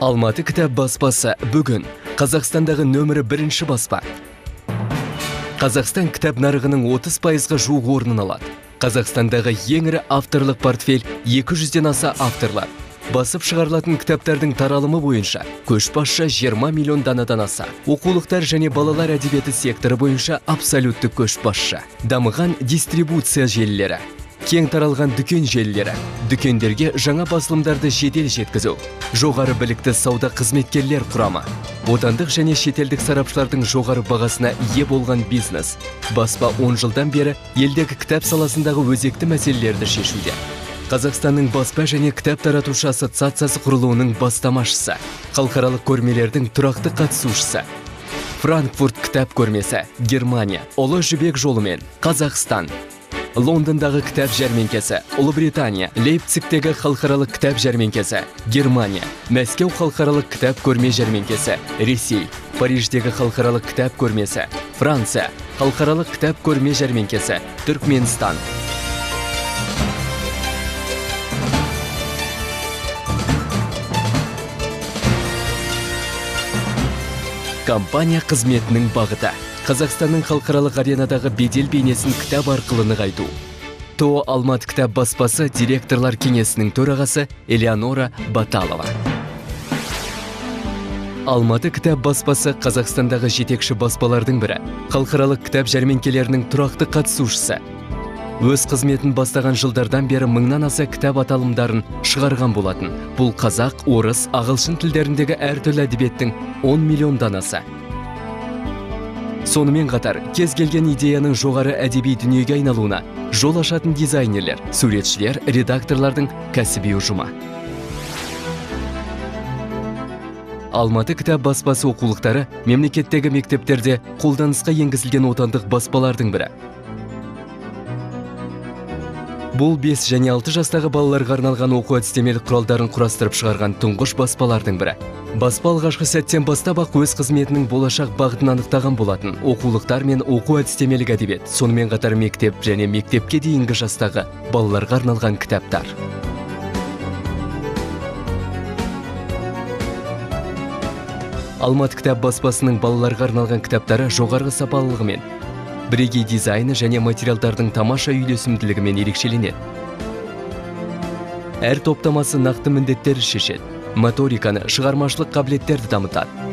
Алматы кітап баспасы бүгін Қазақстандағы нөмірі 1 баспа. Қазақстан кітап нарығының 30%-ға жуық орнын алады. Қазақстандағы ең ірі авторлық портфель 200-ден аса авторлар. Басып шығарылатын кітаптардың таралымы бойынша көшбасшы 20 миллион данадан аса. Оқулықтар және балалар әдебиеті секторы бойынша абсолютті көшбасшы. Дамыған дистрибуция желілері. Кең таралған дүкен желілері, дүкендерге жаңа басылымдарды жедел жеткізу, жоғары білікті сауда қызметкерлер құрамы, отандық және шетелдік сарапшылардың жоғары бағасына ие болған бизнес. Баспа 10 жылдан бері елдегі кітап саласындағы өзекті мәселелерді шешуде. Қазақстанның баспа және кітап таратушы ассоциациясы құрылуының бастамашысы, халықаралық көрмелердің тұрақты қатысушысы. Франкфурт кітап көрмесі, Германия, Ұлы жібек жолымен, Қазақстан. Лондондағы кітап жәрмеңкесі, Ұлыбритания, Лейпцигтегі халықаралық кітап жәрмеңкесі, Германия, Мәскеу халықаралық кітап көрме жәрмеңкесі, Ресей, Париждегі халықаралық кітап көрмесі, Франция, халықаралық кітап көрме жәрмеңкесі, Түркменстан. Компания қызметінің бағыты. Қазақстанның халықаралық аренадағы бедел бейнесін кітап арқылы нығайту. ТО Алматы кітап баспасы директорлар кеңесінің төрағасы Элеонора Баталова. Алматы кітап баспасы Қазақстандағы жетекші баспалардың бірі, халықаралық кітап жәрмеңкелерінің тұрақты қатысушысы. Өз қызметін бастаған жылдардан бері 1000-нан аса кітап аталымдарын шығарған болатын. Бұл қазақ, орыс, ағылшын тілдеріндегі әртүрлі әдебиеттің 10 миллион данасы. Сонымен қатар, кез келген идеяның жоғары әдеби дүниеге айналуына жол ашатын дизайнерлер, суретшілер, редакторлардың кәсіби ұжымы. Алматы кітап баспасы оқулықтары мемлекеттегі мектептерде қолданысқа енгізілген отандық баспалардың бірі. Бұл 5 және 6 жастағы балаларға арналған оқу әдістемелік құралдарын құрастырып шығарған тұңғыш баспалардың бірі. Баспа алғашқы сәттен бастап-ақ өз қызметінің болашақ бағытын анықтаған болатын. Оқулықтар мен оқу әдістемелік әдебиет, сонымен қатар мектеп және мектепке дейінгі жастағы балаларға арналған кітаптар. Алматы кітап баспасының балаларға арналған кітаптары жоғарғы сапалылығымен, бірегей дизайны және материалдардың тамаша үйлесімділігімен ерекшеленеді. Әр топтамасы нақты міндеттер шешеді, моториканы, шығармашылық қабілеттерді дамытады.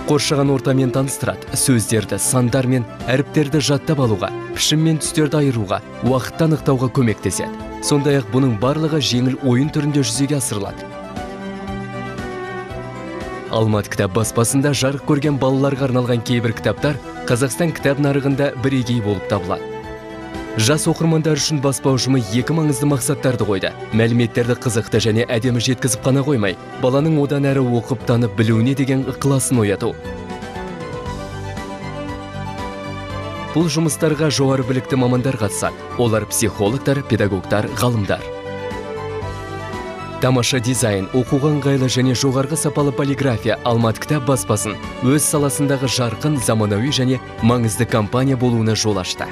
Қоршаған ортамен таныстырады, сөздерді, сандар мен әріптерді жаттап алуға, пішім мен түстерді айыруға, уақытты анықтауға көмектеседі. Сондай-ақ бұның барлығы жеңіл ойын түрінде жүзеге асырылады. Алматы кітап баспасында жарық көрген балаларға арналған кейбір кітаптар Қазақстан кітап нарығында бірегей болып табылады. Жас оқырмандар үшін баспа ұжымы 2 маңызды мақсаттарды қойды. Мәліметтерді қызықты және әдемі жеткізіп қана қоймай, баланың одан әрі оқып танып білуіне деген ықыласын ояту. Бұл жұмыстарға жоғары білікті мамандар қатысады. Олар психологтар, педагогтар, ғалымдар. Тамаша дизайн, оқуға ыңғайлы және жоғарғы сапалы полиграфия Алматы кітап баспасын өз саласындағы жарқын, заманауи және маңызды компания болуына жол ашты.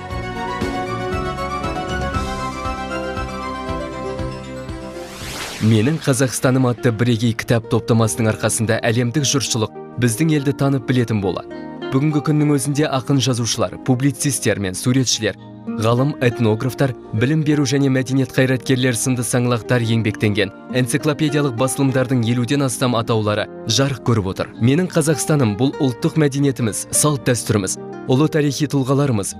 Менің Қазақстаным атты бірегей кітап топтамасының арқасында әлемдік жұртшылық біздің елді танып білетін болады. Бүгінгі күннің өзінде ақын жазушылар, публицистер мен суретшілер, ғалым, этнографтар, білім беру және мәдениет қайраткерлер сынды саңлақтар еңбектенген энциклопедиялық басылымдардың 50-ден астам атаулары жарық көріп отыр. Менің Қазақстаным бұл ұлттық мәдениетіміз, салт дәстүріміз, ұлы тарихи тұлғаларымыз,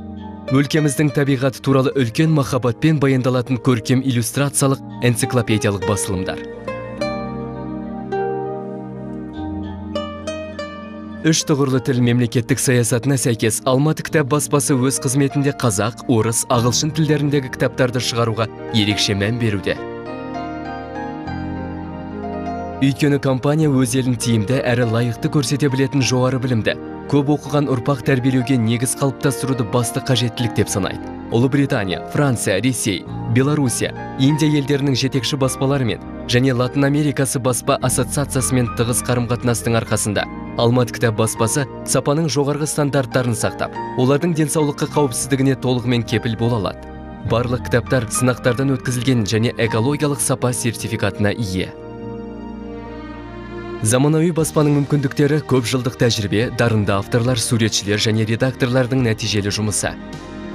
өлкеміздің табиғаты туралы үлкен махаббатпен баяндалатын көркем иллюстрациялық энциклопедиялық басылымдар. 3 тұғырлы тіл мемлекеттік саясатына сәйкес Алматы кітап баспасы өз қызметінде қазақ, орыс, ағылшын тілдеріндегі кітаптарды шығаруға ерекше мән беруде. Өйткені компания өз елін тиімді әрі лайықты көрсете білетін жоғары білімді, көп оқыған ұрпақ тәрбиелеуге негіз қалыптастыруды басты қажеттілік деп санайды. Ұлыбритания, Франция, Ресей, Белоруссия, Индия елдерінің жетекші баспаларымен және Латын Америкасы баспа ассоциациясымен тығыз қарым-қатынастың арқасында Алматы кітап баспасы сапаның жоғарғы стандарттарын сақтап, олардың денсаулыққа қауіпсіздігіне толығымен кепіл бола алады. Барлық кітаптар сынақтардан өткізілген және экологиялық сапа сертификатына ие. Заманауи баспаның мүмкіндіктері көп жылдық тәжірибе, дарынды авторлар, суретшілер және редакторлардың нәтижелі жұмысы.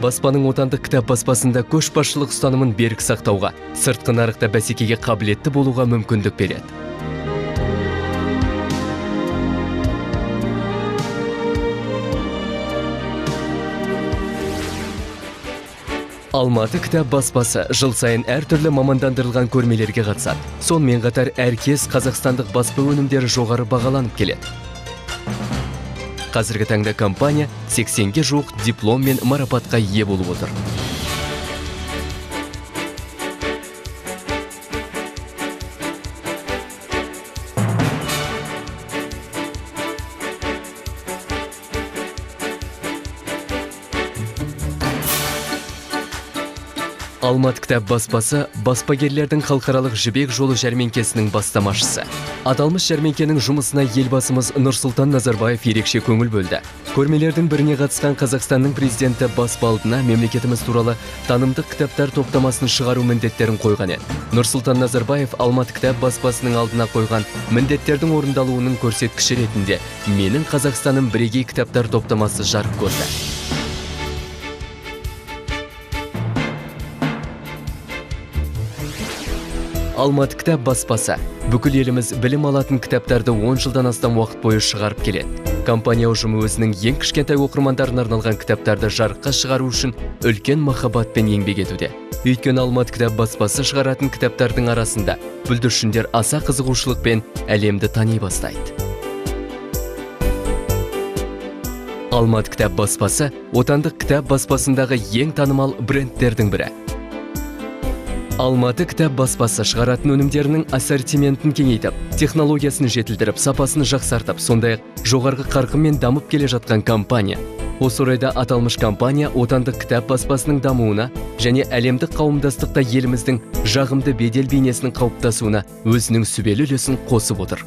Баспаның отандық кітап баспасында көшбасшылық ұстанымын берік сақтауға, сыртқы нарықта бәсекеге қабілетті болуға мүмкіндік береді. Алматы кітап баспасы жыл сайын әртүрлі мамандандырылған көрмелерге қатысады. Сонымен қатар әркез қазақстандық баспа өнімдері жоғары бағаланып келеді. Қазіргі таңда компания 80-ге жуық диплом мен марапатқа ие болып отыр. Алматы кітап баспасы баспагерлердің халықаралық жібек жолы жәрмеңкесінің бастамашысы. Аталмыш жәрмеңкенің жұмысына елбасымыз Нұрсұлтан Назарбаев ерекше көңіл бөлді. Көрмелердің біріне қатысқан Қазақстанның президенті баспа алдына мемлекетіміз туралы танымдық кітаптар топтамасын шығару міндеттерін қойған еді. Нұрсұлтан Назарбаев Алматы кітап баспасының алдына қойған міндеттердің орындалуының көрсеткіші ретінде менің Қазақстаным бірегей кітаптар топтамасы жарық көрді. Алматы кітап баспасы бүкіл еліміз білім алатын кітаптарды 10 жылдан астам уақыт бойы шығарып келеді. Компания ұжымы өзінің ең кішкентай оқырмандарына арналған кітаптарды жарыққа шығару үшін үлкен махаббатпен еңбек етуде. Өйткені Алматы кітап баспасы шығаратын кітаптардың арасында бүлдіршіндер аса қызығушылықпен әлемді тани бастайды. Алматы кітап баспасы отандық кітап баспасындағы ең танымал брендтердің бірі. Алматы кітап баспасы шығаратын өнімдерінің ассортиментін кеңейтіп, технологиясын жетілдіріп, сапасын жақсартып, сондай-ақ жоғарғы қарқынмен дамып келе жатқан компания. Осы орайда аталмыш компания отандық кітап баспасының дамуына және әлемдік қауымдастықта еліміздің жағымды бедел бейнесінің қалыптасуына өзінің сүбелі үлесін қосып отыр.